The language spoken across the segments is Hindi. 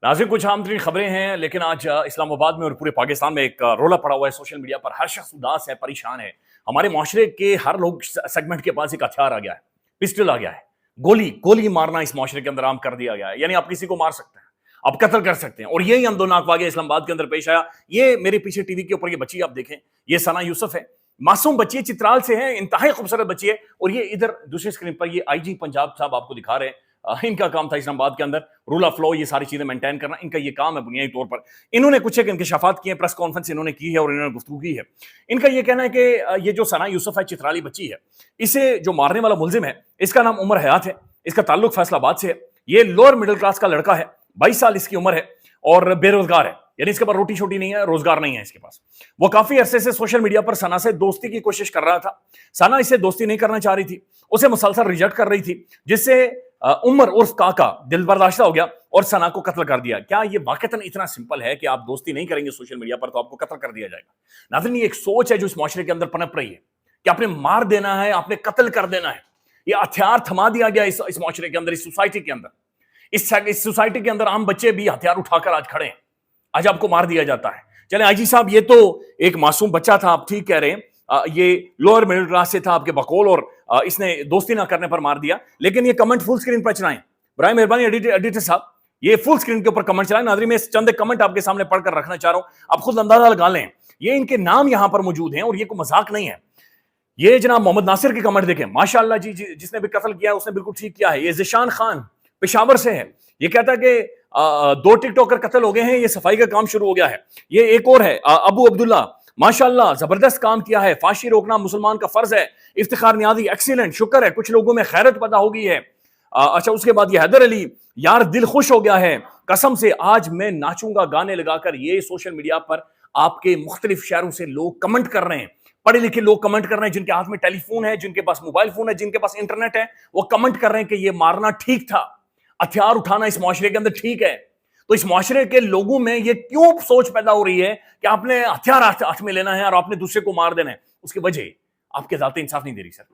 नाज़रीन, कुछ आम तरीन खबरें हैं, लेकिन आज इस्लामाबाद में और पूरे पाकिस्तान में एक रोला पड़ा हुआ है सोशल मीडिया पर। हर शख्स उदास है, परेशान है। हमारे माशरे के हर लोग सेगमेंट के पास एक हथियार आ गया है, पिस्टल आ गया है। गोली गोली मारना इस माशरे के अंदर आम कर दिया गया है। यानी आप किसी को मार सकते हैं, आप कत्ल कर सकते हैं। और यही अंदोनाक वाक़या इस्लामाबाद के अंदर पेश आया। ये मेरे पीछे टीवी के ऊपर ये बच्ची आप देखें, ये सना यूसुफ है। मासूम बच्ची है, चित्राल से है, इंतहाई खूबसूरत बच्ची है। और ये इधर दूसरी स्क्रीन पर ये आईजी पंजाब साहब आपको दिखा रहे हैं। इनका काम था इस्लामाबाद के अंदर रूल ऑफ लॉ, ये सारी चीजें मेंटेन करना, इनका ये काम है बुनियादी तौर पर। इन्होंने कुछ एक इंकशाफात किए, प्रेस कॉन्फ्रेंस इन्होंने की है और इन्होंने गुफ्तगू की है। इनका ये कहना है कि ये जो सना यूसुफ है, चित्राली बच्ची है, इसे जो मारने वाला मुलजिम है, इसका नाम उमर हयात है, इसका ताल्लुक फैसलाबाद से है। ये लोअर मिडिल क्लास का लड़का है, 22 साल इसकी उम्र है और बेरोजगार है। यानी इसके पास रोटी छोटी नहीं है, रोजगार नहीं है इसके पास। वो काफी अरसे से सोशल मीडिया पर सना से दोस्ती की कोशिश कर रहा था। सना इससे दोस्ती नहीं करना चाह रही थी, उसे मुसलसल रिजेक्ट कर रही थी, जिससे उमर उर्फ काका दिल बर्दाश्त हो गया और सना को कत्ल कर दिया। क्या ये वाकईतन इतना सिंपल है कि आप दोस्ती नहीं करेंगे सोशल मीडिया पर तो आपको कत्ल कर दिया जाएगा? नाज़रीन, ये एक सोच है जो इस माशरे के अंदर पनप रही है कि आपने मार देना है, आपने कत्ल कर देना है। ये हथियार थमा दिया गया इस माशरे के अंदर, इस सोसाइटी के अंदर। इस सोसाइटी के अंदर आम बच्चे भी हथियार उठाकर आज खड़े हैं। आज आपको मार दिया जाता है। चले आईजी साहब, ये तो एक मासूम बच्चा था, आप ठीक कह रहे हैं, ये लोअर मिडिल क्लास से था आपके बकौल, और इसने दोस्ती ना करने पर मार दिया। लेकिन ये कमेंट फुल स्क्रीन पर चलाएं, बराए मेहरबानी एडिटर साहब, ये फुल स्क्रीन के ऊपर कमेंट चलाएं। नाज़रीन, मैं चंद कमेंट आपके सामने पढ़कर रखना चाह रहा हूं, आप खुद अंदाजा लगा लें। ये इनके नाम यहां पर मौजूद हैं और ये कोई मजाक नहीं है। ये जनाब मोहम्मद नासिर के कमेंट देखें, माशाअल्लाह जी, जिसने भी कत्ल किया उसने बिल्कुल ठीक किया है। ये जिशान खान पेशावर से है, ये कहता है कि 2 टिकटॉकर कत्ल हो गए हैं, ये सफाई का काम शुरू हो गया है। ये एक और है अबू अब्दुल्ला, माशाअल्लाह जबरदस्त काम किया है, फांसी रोकना मुसलमान का फर्ज है। इफ्तिखार नियाजी, एक्सीलेंट, शुक्र है कुछ लोगों में खैरत पैदा हो गई है। अच्छा, उसके बाद ये हैदर अली, यार दिल खुश हो गया है, कसम से आज मैं नाचूंगा गाने लगाकर। ये सोशल मीडिया पर आपके मुख्तलिफ शहरों से लोग कमेंट कर रहे हैं, पढ़े लिखे लोग कमेंट कर रहे हैं, जिनके हाथ में टेलीफोन है, जिनके पास मोबाइल फोन है, जिनके पास इंटरनेट है, वो कमेंट कर रहे हैं कि ये मारना ठीक था, हथियार उठाना इस माशरे के अंदर ठीक है। तो इस माशरे के लोगों में ये क्यों सोच पैदा हो रही है कि आपने हथियार हाथ में लेना है और आपने दूसरे को मार देना है? उसकी वजह आपकी अदालतें इंसाफ नहीं दे रही सर।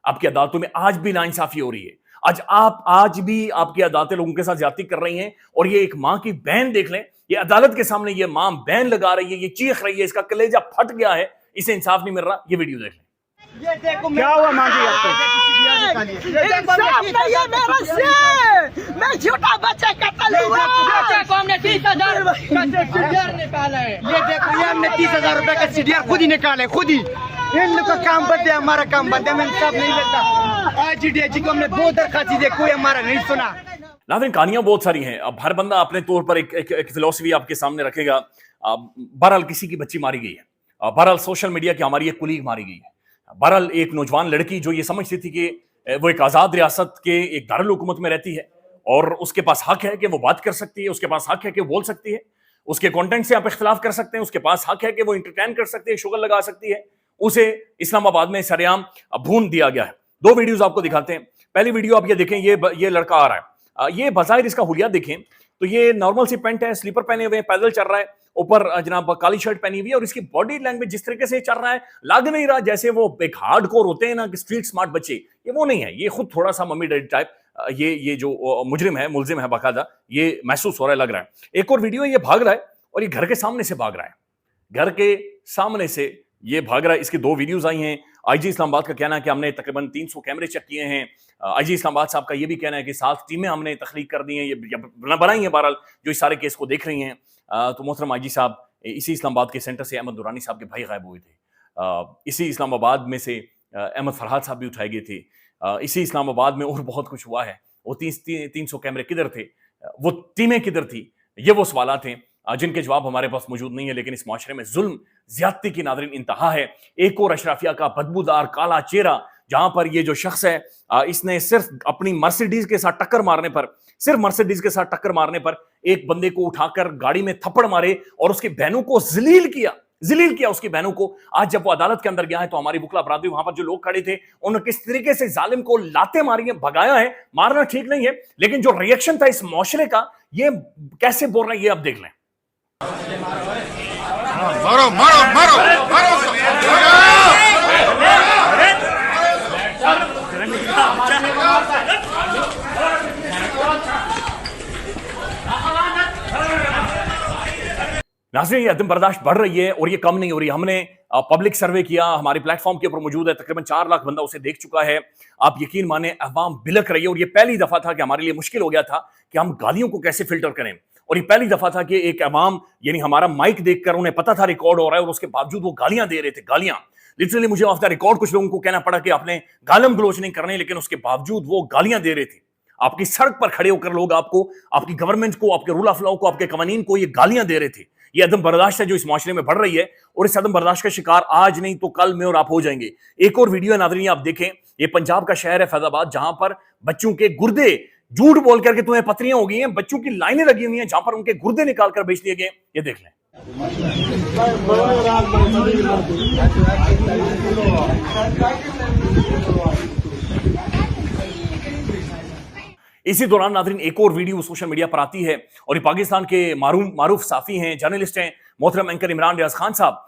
आपकी अदालतों में आज भी नाइंसाफी हो रही है। आज भी आपकी अदालतें लोगों के साथ ज्यादती कर रही हैं। और ये एक मां की बहन देख लें, ये अदालत के सामने ये मां बहन लगा रही है, ये चीख रही है, इसका कलेजा फट गया है, इसे इंसाफ नहीं मिल रहा। ये वीडियो देख लें। ये देखो क्या हुआ, मांगी मैं झूठा बच्चा कत्ल हुआ, को हमने 30,000 का सीडीआर निकाला है। ये देखो, ये हमने 30,000 रुपए का सीडीआर खुद ही निकाले, खुद ही। इन लोग का काम बंद है, हमारा काम बंद है, मैं इंसाफ नहीं लेता। आज डीएजी को हमने 2 दरखास्त दी, कोई हमारा नहीं सुना। नाज़रीन, कहानियां बहुत सारी हैं। अब हर बंदा अपने तौर पर एक फिलॉसफी आपके सामने रखेगा। बहरहाल किसी की बच्ची मारी गई है, बहरहाल सोशल मीडिया की हमारी एक कुलीग मारी गई है, बहरहाल एक नौजवान लड़की जो ये समझती थी कि वो एक आज़ाद रियासत के एक दारुल हुकूमत में रहती है और उसके पास हक है कि वो बात कर सकती है, उसके पास हक है कि वो बोल सकती है, उसके कंटेंट से आप इख्तिलाफ कर सकते हैं, उसके पास हक है कि वो इंटरटेन कर सकती है, शुगर लगा सकती है। उसे इस्लामाबाद में सरेआम भून दिया गया है। 2 वीडियोस आपको दिखाते हैं। पहली वीडियो आप ये देखें, ये लड़का आ रहा है, ये बज़ाहिर इसका हुलिया देखें तो ये नॉर्मल सी पैंट है, स्लीपर पहने हुए, पैदल चल रहा है, ऊपर जनाब काली शर्ट पहनी हुई है। और इसकी बॉडी लैंग्वेज जिस तरीके से चल रहा है, लग नहीं रहा जैसे वो एक हार्डकोर होते हैं ना कि स्ट्रीट स्मार्ट बच्चे, ये वो नहीं है। ये खुद थोड़ा सा मम्मी डैडी टाइप, ये जो मुजरिम है, मुलजिम है बाकायदा, ये महसूस हो रहा है, लग रहा है। एक और वीडियो, ये भाग रहा है और ये घर के सामने से भाग रहा है, घर के सामने से ये भाग रहा है। इसकी 2 वीडियोस आई हैं। आईजी इस्लामाबाद का कहना है कि हमने तकरीबन 300 कैमरे चेक किए हैं। आईजी इस्लामाबाद साहब का ये भी कहना है कि 7 टीमें हमने तख्लीक कर दी हैं, ये बनाई हैं बहरहाल, जो इस सारे केस को देख रही हैं। तो मोहतरम आईजी साहब, इसी इस्लामाबाद के सेंटर से अहमद दुरानी साहब के भाई गायब हुए थे। इसी इस्लामाबाद में से अहमद फरहाद साहब भी उठाए गए थे। इसी इस्लामाबाद में और बहुत कुछ हुआ है। वो 300 कैमरे किधर थे, वो टीमें किधर थी, ये वो सवालात हैं जिनके जवाब हमारे पास मौजूद नहीं है। लेकिन इस माशरे में जुल्म ज्यादती की नाज़रीन इंतहा है। एक और अशराफिया का बदबूदार काला चेहरा, जहां पर ये जो शख्स है, इसने सिर्फ अपनी मर्सिडीज के साथ टक्कर मारने पर एक बंदे को उठाकर गाड़ी में थप्पड़ मारे और उसकी बहनों को जलील किया उसकी बहनों को। आज जब वो अदालत के अंदर गया है तो हमारी बुकला अपराधी, वहां पर जो लोग खड़े थे, उन्होंने किस तरीके से जालिम को लाते मारी है, भगाया है। मारना ठीक नहीं है, लेकिन जो रिएक्शन था इस माशरे का, ये कैसे बोल रहा है, ये आप देख लें। मारो मारो मारो मारो नाज़रीन, ये अदम बर्दाश्त बढ़ रही है और ये कम नहीं हो रही। हमने पब्लिक सर्वे किया, हमारे प्लेटफॉर्म के ऊपर मौजूद है, तकरीबन 4 लाख बंदा उसे देख चुका है। आप यकीन माने अवाम बिलक रही है और ये पहली दफा था कि हमारे लिए मुश्किल हो गया था कि हम गालियों को कैसे फिल्टर करें। और ये पहली दफा था कि एक अवाम यानी हमारा माइक देखकर उन्हें पता था रिकॉर्ड हो रहा है और उसके बावजूद वो गालियां दे रहे थे, गालियां। लिटरली मुझे ऑफ द रिकॉर्ड कुछ लोगों को कहना पड़ा कि आपने गालम गलोच नहीं करने, लेकिन उसके बावजूद वो गालियां दे रहे थे। आपकी सड़क पर खड़े होकर लोग आपको, आपकी गवर्नमेंट को, आपके रूल ऑफ लॉ को, आपके कवानीन को ये गालियां दे रहे थे। ये अदम बर्दाश्त है जो इस माशरे में बढ़ रही है और इस अदम बर्दाश्त का शिकार आज नहीं तो कल में और आप हो जाएंगे। एक और वीडियो है नाज़रीन, आप देखें। ये पंजाब का शहर है फैजाबाद, जहां पर बच्चों के गुर्दे, झूठ बोल करके तुम्हें पथरियां हो गई हैं, बच्चों की लाइनें लगी हुई हैं जहां पर उनके गुर्दे निकाल कर बेच दिए गए। ये देख लें। इसी दौरान नाज़रीन एक और वीडियो सोशल मीडिया पर आती है और ये पाकिस्तान के मारूफ साफ़ी हैं, जर्नलिस्ट हैं, मोहतरम एंकर इमरान रियाज खान साहब।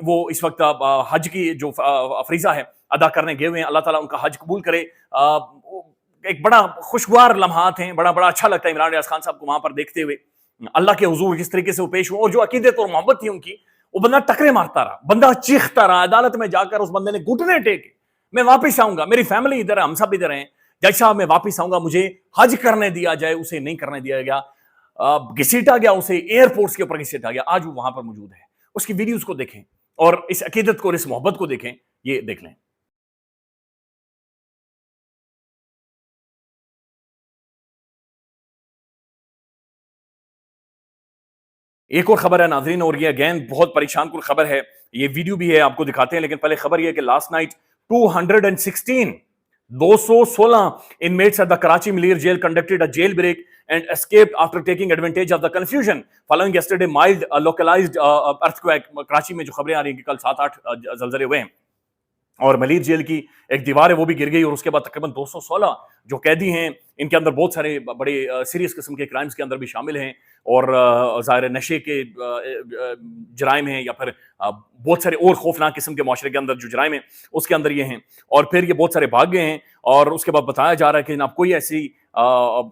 वो इस वक्त हज की जो फरीज़ा है अदा करने गए हुए हैं। अल्लाह ताला उनका हज कबूल करे। एक बड़ा खुशगवार लम्हात हैं, बड़ा बड़ा अच्छा लगता है इमरान रियाज खान साहब को वहां पर देखते हुए। अल्लाह के हुजूर जिस तरीके से वो पेश हुए और जो अकीदत और मोहब्बत थी उनकी, वो बंदा टकरे मारता रहा, बंदा चीखता रहा। अदालत में जाकर उस बंदे ने घुटने टेके, मैं वापस आऊंगा, मेरी फैमिली इधर है, हम सब इधर हैं, जज साहब मैं वापस आऊंगा, मुझे हज करने दिया जाए। उसे नहीं करने दिया गया, घसीटा गया, उसे एयरपोर्ट्स के ऊपर घसीटा गया। आज वो वहां पर मौजूद है। उसकी वीडियोस को देखें और इस अकीदत को और इस मोहब्बत को देखें। ये देख लें। एक और खबर है नाजरीन, और ये अगेन बहुत परेशान कुल खबर है। ये वीडियो भी है, आपको दिखाते हैं, लेकिन पहले खबर ये है कि last night 216 inmates at the Karachi Maleer jail conducted a jailbreak and escaped after taking advantage of the confusion following yesterday mild localized earthquake। Karachi में जो खबरें आ रही हैं कि कल 7-8 जलजले हुए हैं और मलीर जेल की एक दीवार है वो भी गिर गई और उसके बाद तकरीबन 216 जो कैदी हैं, इनके अंदर बहुत सारे बड़े सीरियस किस्म के क्राइम्स के अंदर भी शामिल हैं और ज़ाहिर नशे के जराइम हैं या फिर बहुत सारे और खौफनाक किस्म के माशरे के अंदर जो जराइम हैं उसके अंदर ये हैं। और फिर ये बहुत सारे भाग गए हैं और उसके बाद बताया जा रहा है कि जनाब कोई ऐसी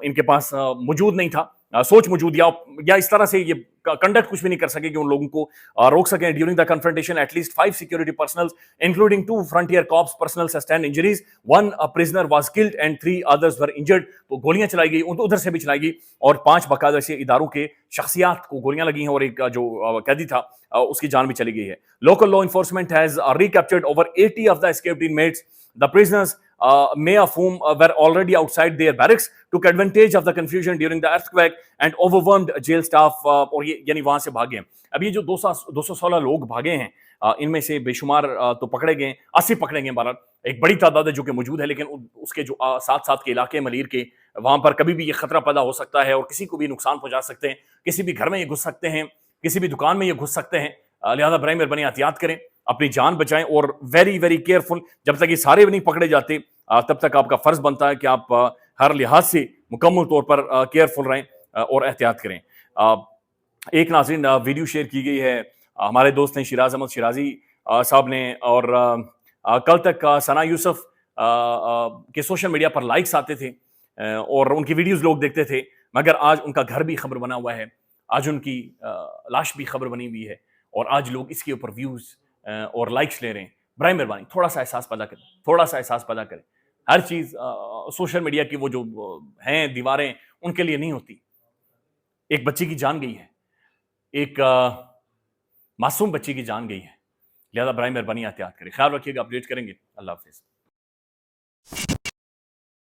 इनके पास मौजूद नहीं था, सोच मौजूद या इस तरह से ये कंडक्ट कुछ भी नहीं कर सके कि उन लोगों को रोक सकें। During the confrontation at least 5 security personnels including 2 frontier corps personnel sustained injuries, 1 prisoner was killed and 3 others were injured. तो गोलियां चलाई गई, उधर से भी चलाई गई और 5 बाकायदा से इदारों के शख्सियात को गोलियां लगी हैं और एक जो कैदी था उसकी जान भी चली गई है। Local law enforcement has recaptured over 80 of the escaped inmates. The prisoners, many of whom were already outside their barracks, took advantage of the confusion during the earthquake and overwhelmed jail staff। और ये यानी वहां से भागे। अब ये जो 216 लोग भागे हैं, इनमें से बेशुमार तो पकड़े गए, 80 पकड़े गए। बारह एक बड़ी तादाद है जो कि मौजूद है, लेकिन उसके जो साथ साथ के इलाके मलीर के, वहां पर कभी भी ये खतरा पैदा हो सकता है और किसी को भी नुकसान पहुंचा सकते हैं। किसी भी घर में ये घुस सकते हैं, किसी भी दुकान में ये घुस सकते हैं। लिहाजा बराए मेहरबानी एहतियात करें, अपनी जान बचाएं और वेरी वेरी केयरफुल। जब तक ये सारे भी नहीं पकड़े जाते तब तक आपका फर्ज बनता है कि आप हर लिहाज से मुकम्मल तौर पर केयरफुल रहें और एहतियात करें। एक नाज़रीन वीडियो शेयर की गई है, हमारे दोस्त हैं शिराज अहमद शिराजी साहब ने, और कल तक सना यूसुफ के सोशल मीडिया पर लाइक्स आते थे और उनकी वीडियोस लोग देखते थे, मगर आज उनका घर भी खबर बना हुआ है, आज उनकी लाश भी खबर बनी हुई है और आज लोग इसके ऊपर व्यूज़ और लाइक्स ले रहे हैं। बराए मेहरबानी थोड़ा सा एहसास पैदा करें, थोड़ा सा एहसास पैदा करें। हर चीज़ सोशल मीडिया की वो जो हैं दीवारें, उनके लिए नहीं होती। एक बच्ची की जान गई है, एक मासूम बच्ची की जान गई है। लिहाजा बराए मेहरबानी एहतियात करें। ख्याल रखिएगा, अपडेट करेंगे। अल्लाह हाफिज़।